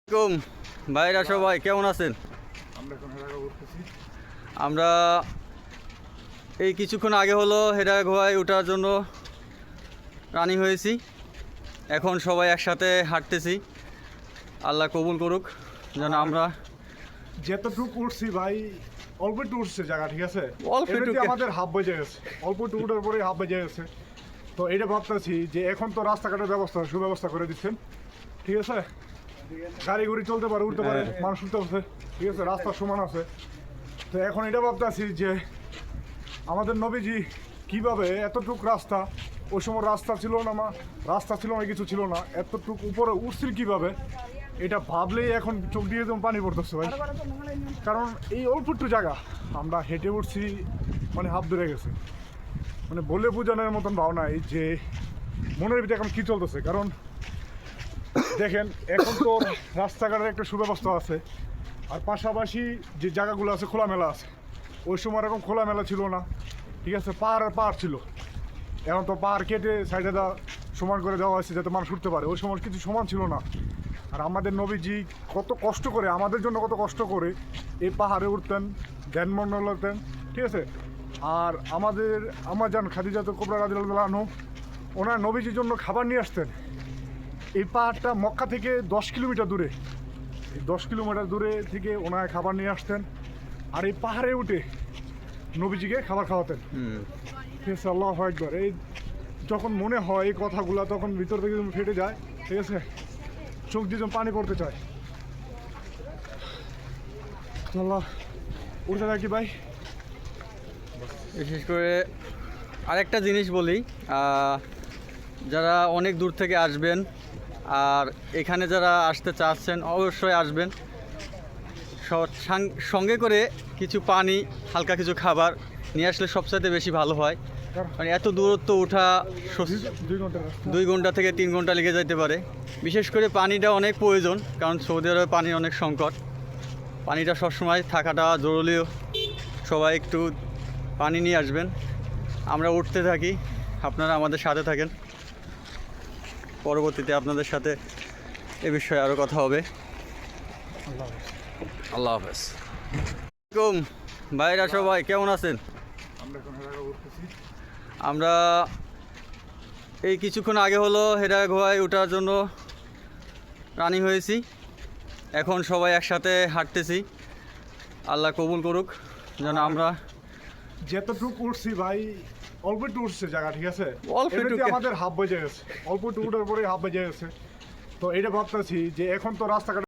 আসসালামু ভাইরা সবাই কেমন আছেন? আমরা এই কিছুক্ষণ আগে হলো হেরা গুহায় ওঠার জন্য রানিং হয়েছি। এখন সবাই একসাথে হাঁটতেছি। আল্লাহ কবুল করুক যেন আমরা যতটুকু উঠছি ভাই, অল্প একটু উঠছে জায়গা, ঠিক আছে? অল্প একটু এমনিতে আমাদের হাফ বেজে গেছে, অল্প একটু উঠার পরে হাফ বেজে গেছে। তো এটা ভাবতেছি যে এখন তো রাস্তাঘাটের ব্যবস্থা সুব্যবস্থা করে দিচ্ছেন, ঠিক আছে? গাড়ি গুড়ি চলতে পারে, উঠতে পারে, মানুষ উঠতে পারছে, ঠিক আছে? রাস্তা সমান আছে। তো এখন এটা ভাবতেছি যে আমাদের নবীজি কিভাবে এতটুক রাস্তা, ওই সময় রাস্তা ছিল না, কিছু ছিল না, এতটুক উপরে উঠছিল কিভাবে, এটা ভাবলেই এখন চোখ দিয়ে যেমন পানি পড়তেছে ভাই। কারণ এই অল্প একটু জায়গা আমরা হেঁটে উঠছি, মানে হাফ ধরে গেছে, মানে বলে বোঝানোর মতন ভাবনা এই যে মনের ভিতরে এখন কী চলতেছে। কারণ দেখেন এখন তো রাস্তাঘাটের একটা সুব্যবস্থা আছে, আর পাশাপাশি যে জায়গাগুলো আছে খোলামেলা আছে। ওই সময় এরকম খোলামেলা ছিল না, ঠিক আছে? পাহাড় আর পাহাড় ছিল, এখন তো পাহাড় কেটে সাইডে সমান করে দেওয়া হয়েছে যাতে মানুষ উঠতে পারে। ওই সময় কিছু সমান ছিল না। আর আমাদের নবীজি কত কষ্ট করে, আমাদের জন্য কত কষ্ট করে এই পাহাড়ে উঠতেন, ধ্যানমন্ডল হতেন, ঠিক আছে? আর আমার যান খাদিজাতুল কুবরা রাদিয়াল্লাহু আনহা, ওনার নবীজির জন্য খাবার নিয়ে আসতেন। এই পাহাড়টা মক্কা থেকে 10 কিলোমিটার দূরে, এই 10 কিলোমিটার দূরে থেকে ওনার খাবার নিয়ে আসতেন, আর এই পাহাড়ে উঠে নবীজিকে খাবার খাওয়াতেন। ঠিক আছে, আল্লাহু আকবার। এই যখন মনে হয় এই কথাগুলো, তখন ভিতর থেকে ফেটে যায়, ঠিক আছে? চোখ দিয়ে যেন পানি পড়তে চায়। আল্লাহ, উঠতে থাকি ভাই। বিশেষ করে আরেকটা জিনিস বলি, যারা অনেক দূর থেকে আসবেন আর এখানে যারা আসতে চাচ্ছেন অবশ্যই আসবেন। সঙ্গে করে কিছু পানি, হালকা কিছু খাবার নিয়ে আসলে সবচাইতে বেশি ভালো হয়। মানে এত দূরত্ব ওঠা 2 ঘন্টা থেকে 3 ঘন্টা লেগে যেতে পারে। বিশেষ করে পানিটা অনেক প্রয়োজন, কারণ সৌদি আরবে পানির অনেক সংকট। পানিটা সবসময় থাকাটা জরুরিও। সবাই একটু পানি নিয়ে আসবেন। আমরা উঠতে থাকি, আপনারা আমাদের সাথে থাকেন। পরবর্তীতে আপনাদের সাথে এ বিষয়ে আরও কথা হবে। আল্লাহ হাফেজ। আসসালামু ভাইরা সবাই কেমন আছেন? আমরা এই কিছুক্ষণ আগে হলো হেরা গুহায় ওঠার জন্য রানিং হয়েছি। এখন সবাই একসাথে হাঁটতেছি। আল্লাহ কবুল করুক যেন আমরা যতটুকু উঠছি ভাই, অল্প একটু উঠছে জায়গা, ঠিক আছে? অল্প একটু এমনিতে আমাদের হাফ বেজে গেছে, অল্প একটু উঠার পরে হাফ বেজে গেছে। তো এটা ভাবতেছি যে এখন তো রাস্তাঘাট